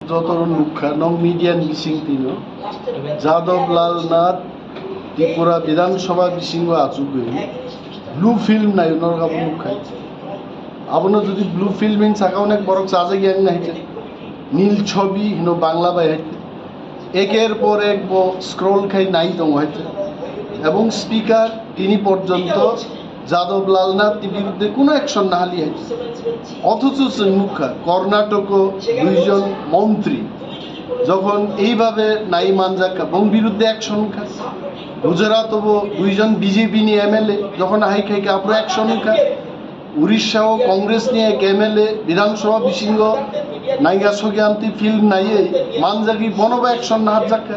Jotoron Lukha, non median missing Tino, Jadov Lal Nath, Tipura Vidan Shava Bishingo Atsugu, blue film Nayonaga Lukha. Abono to the blue film in Sakanek Borok Saza Yang Night, Nil Chobi, Bangla by Eker Porek Bo Scroll Kai Night on White. Among speaker, Tini Porjanto, Jadov Lal Nath, the Kuna action Nali. অথচ মুখা কর্ণাটক দুইজন মন্ত্রী যখন এইভাবে নাই মানজাকা এবং বিরুদ্ধে action খায় গুজরাটও দুইজন বিজেপি নিয়ে এমএলএ যখন হাই খাইকে আপনারা অ্যাকশন খায় উড়িষ্যাও কংগ্রেস নিয়ে এক এমএলএ বিধানসভা বিশিঙ্গ নাইগা সগিয়ান্তি ফিল্ম নাইয়ে মানজাকি বনব অ্যাকশন নাহার জাকা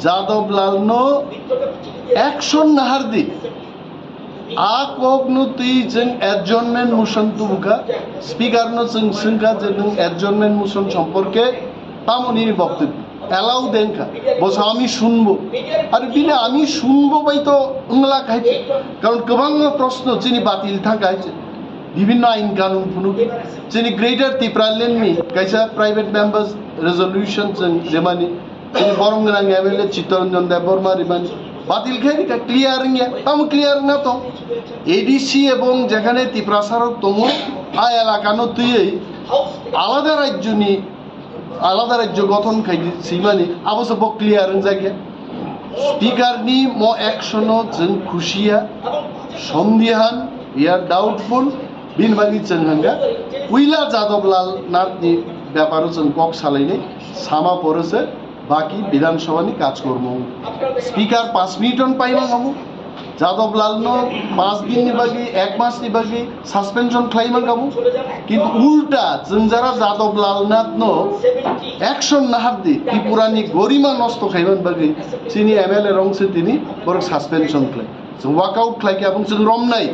যাদব লালনো অ্যাকশন নাহার দি Akognuti jeng adjournment motion tubuka speaker no jeng singka jeng adjournment motion সম্পর্কে তামনির বক্তব্য এলাও দেনকা বস আমি শুনবো আর বিনা আমি শুনবো বাই তো উংলা খাইছে কারণ গোবাং প্রশ্ন যিনি বাতিল থাকাইছে বিভিন্ন আইন কানুন ফুনুক যিনি গ্রেটার তিপ্রালেননি কাইসা প্রাইভেট মেম্বার্স রেজলিউশন জeng রেমানি যিনি বরংগ্রাং এমএলএ চিত্তরঞ্জন দেববর্মা রেমানি বাতিল খাই ক্লিয়ারিং তাম ক্লিয়ারিং না তো এডিসি এবং যেখানে তিপ্রাসারক তমু আয় এলাকানো তুই আলাদা রাজ্য নি আলাদা রাজ্য গঠন খাই সিমানি অবশ্য বক ক্লিয়ারিং জায়গা স্পিকার নি ম অ্যাকশনও जों খুশিয়া সন্দেহান ইয়ার ডাউটফুল বিনবাগি চংহাঙ্গা উইলা যাদবলাল নাথনি ব্যাপারও जों কক সালাইনে সামা পড়েছে বাকি বিধানসভানি কাজকর্ম স্পিকার 5 মিনিট পাইবা গামু যাদব লালনো 5 দিন নিবাগি 1 মাস নিবাগি সাসপেনশন ক্লাইমা গামু কিন্তু উল্টা जों যারা যাদব লালনাথ নো অ্যাকশন নাহার দি ত্রিপুরানি গরিমা নষ্ট খাইবান বাগি চিনি এমএলএ রংসে তিনি বড় সাসপেনশন ক্লাই जों ওয়াকআউট ক্লাইকে এবং जों রম নাই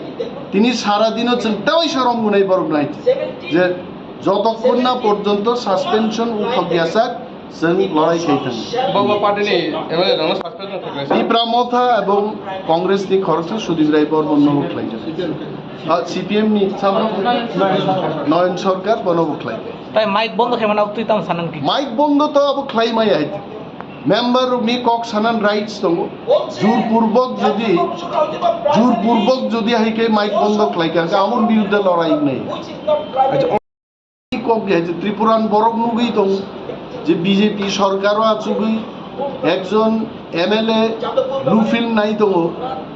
তিনি সারা দিনও जों তাই শরম গুনাই বড় নাই যে যতক্ষণ না পর্যন্ত সাসপেনশন উঠগিয়াছা जों লড়াই খাইতাম বাবা পার্টিনি এমএলএ রং সাসপেনশন থাকলে ত্রিপুরামথা এবং কংগ্রেসনি খরচ সুদীপ রায় বর্মন নবুকলাই সিপিএম নি সামনে নয়ন সরকার বনবুকলাই তাই মাইক বন্ধ খেমানা উত্তিতাম সানান কি মাইক বন্ধ তো আব ক্লাই মাই আইতে মেম্বার মি কক সানান রাইটস দङ জোরপূর্বক যদি হাইকে মাইক বন্ধ ক্লাইকা আমন বিরুদ্ধে লড়াই নাই আচ্ছা কক যে ত্রিপুরান বরক নুগই দङ যে বিজেপি সরকারও আছুগি একজন এমএলএ ব্লু ফিল্ম নাই তো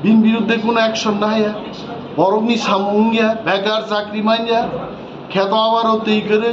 বিন বিরুদ্ধে কোনো অ্যাকশন নাই বরংনি সামুঙ্গিয়া বেকার চাকরি মাইয়া খেত আবারও তেই করে